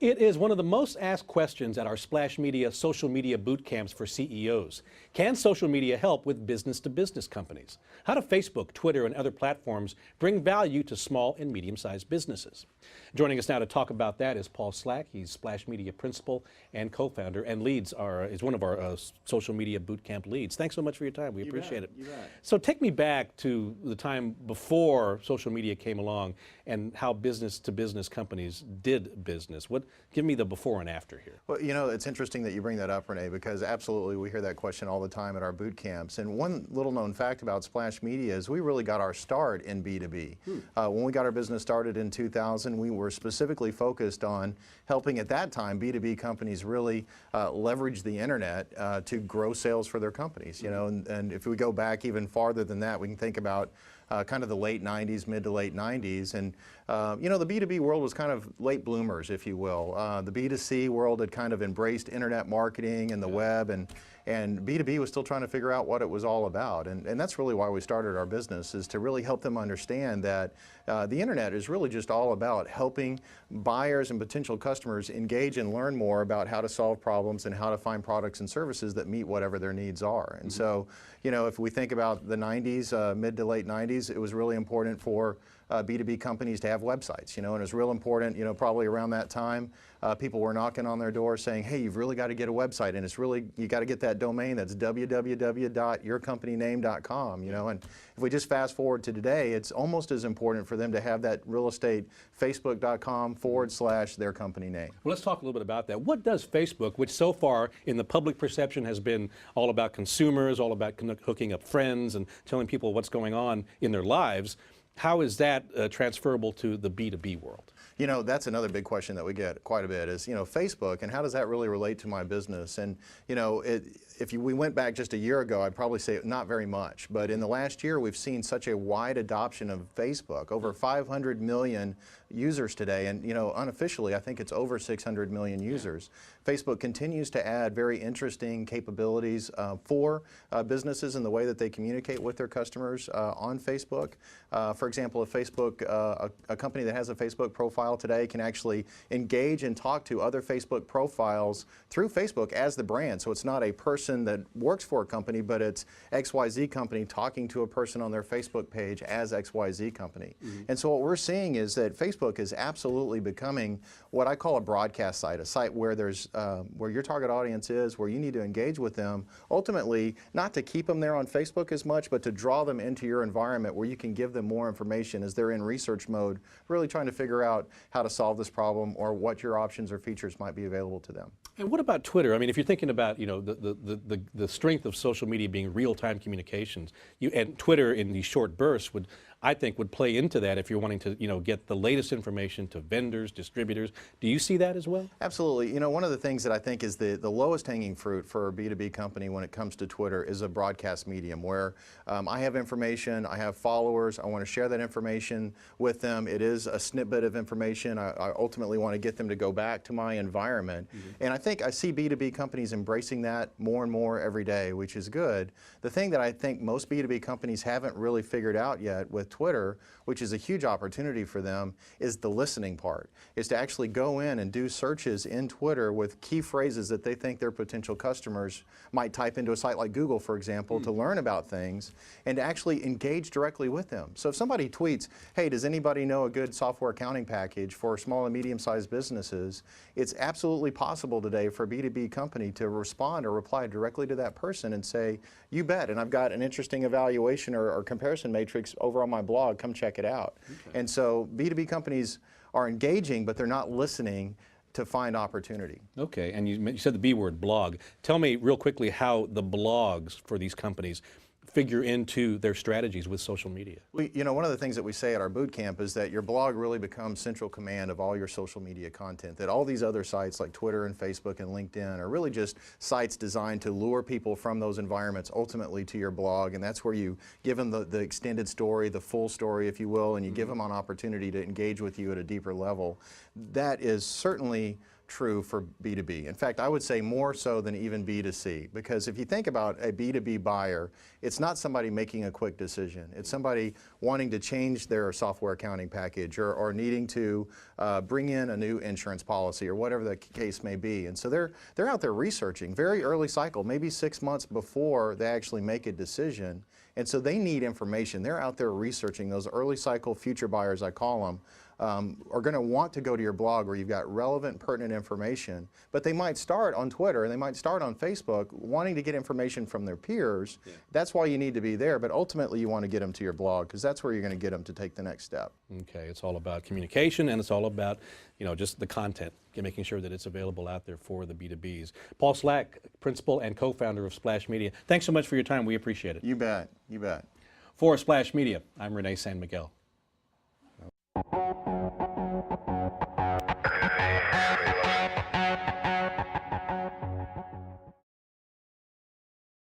It is one of the most asked questions at our Splash Media social media boot camps for CEOs. Can social media help with business-to-business companies? How do Facebook, Twitter, and other platforms bring value to small and medium-sized businesses? Joining us now to talk about that is Paul Slack. He's Splash Media principal and co-founder, and is one of our social media boot camp leads. Thanks so much for your time. We appreciate it. You bet. So take me back to the time before social media came along and how business-to-business companies did business. Give me the before and after here. Well, you know, it's interesting that you bring that up, Renee, because absolutely we hear that question all the time at our boot camps. And one little known fact about Splash Media is we really got our start in B2B. When we got our business started in 2000, we were specifically focused on helping at that time B2B companies really leverage the internet to grow sales for their companies. You know, and if we go back even farther than that, we can think about kind of the late 90s, mid to late 90s. And, you know, the B2B world was kind of late bloomers, if you will. The B2C world had kind of embraced internet marketing and the web, and B2B was still trying to figure out what it was all about. And that's really why we started our business, is to really help them understand that the internet is really just all about helping buyers and potential customers engage and learn more about how to solve problems and how to find products and services that meet whatever their needs are. And so, you know, if we think about the 90s, mid to late 90s, it was really important for B2B companies to have websites, you know, and it was real important, you know, probably around that time, people were knocking on their door saying, hey, you've really got to get a website, and it's really, you got to get that domain, that's www.yourcompanyname.com, you know, and if we just fast forward to today, it's almost as important for them to have that real estate, facebook.com/their company name. Well, let's talk a little bit about that. What does Facebook, which so far in the public perception has been all about consumers, all about hooking up friends and telling people what's going on in their lives, how is that transferable to the B2B world? You know, that's another big question that we get quite a bit is, you know, Facebook, and how does that really relate to my business? And, you know, we went back just a year ago, I'd probably say not very much. But in the last year, we've seen such a wide adoption of Facebook, over 500 million users today. And, you know, unofficially, I think it's over 600 million users. Facebook continues to add very interesting capabilities for businesses in the way that they communicate with their customers on Facebook. For example, a company that has a Facebook profile today can actually engage and talk to other Facebook profiles through Facebook as the brand. So it's not a person that works for a company, but it's XYZ company talking to a person on their Facebook page as XYZ company. And so what we're seeing is that Facebook is absolutely becoming what I call a broadcast site, a site where there's where your target audience is, where you need to engage with them, ultimately not to keep them there on Facebook as much, but to draw them into your environment where you can give them more information as they're in research mode, really trying to figure out how to solve this problem or what your options or features might be available to them. And what about Twitter? I mean, if you're thinking about, you know, the strength of social media being real-time communications, and Twitter in these short bursts I think would play into that if you're wanting to, you know, get the latest information to vendors, distributors. Do you see that as well? Absolutely. You know, one of the things that I think is the lowest hanging fruit for a B2B company when it comes to Twitter is a broadcast medium where I have information, I have followers, I want to share that information with them. It is a snippet of information. I ultimately want to get them to go back to my environment. And I think I see B2B companies embracing that more and more every day, which is good. The thing that I think most B2B companies haven't really figured out yet with Twitter, which is a huge opportunity for them, is the listening part, is to actually go in and do searches in Twitter with key phrases that they think their potential customers might type into a site like Google, for example, to learn about things and to actually engage directly with them. So if somebody tweets, hey, does anybody know a good software accounting package for small and medium-sized businesses, it's absolutely possible today for a B2B company to respond or reply directly to that person and say, you bet, and I've got an interesting evaluation or comparison matrix over on my blog, come check it out. Okay. And so B2B companies are engaging, but they're not listening to find opportunity. Okay, and you said the B word, blog. Tell me real quickly how the blogs for these companies figure into their strategies with social media. You know, one of the things that we say at our boot camp is that your blog really becomes central command of all your social media content, that all these other sites like Twitter and Facebook and LinkedIn are really just sites designed to lure people from those environments ultimately to your blog, and that's where you give them the extended story, the full story, if you will, and you give them an opportunity to engage with you at a deeper level. That is certainly true for B2B. In fact, I would say more so than even B2C, because if you think about a B2B buyer, it's not somebody making a quick decision. It's somebody wanting to change their software accounting package or needing to bring in a new insurance policy or whatever the case may be. And so they're out there researching, very early cycle, maybe 6 months before they actually make a decision. And so they need information. They're out there researching. Those early cycle future buyers, I call them, are going to want to go to your blog where you've got relevant, pertinent information, but they might start on Twitter and they might start on Facebook wanting to get information from their peers. Yeah. That's why you need to be there, but ultimately you want to get them to your blog because that's where you're going to get them to take the next step. Okay, it's all about communication and it's all about, just the content, making sure that it's available out there for the B2Bs. Paul Slack, principal and co-founder of Splash Media, thanks so much for your time. We appreciate it. You bet, you bet. For Splash Media, I'm Renee San Miguel.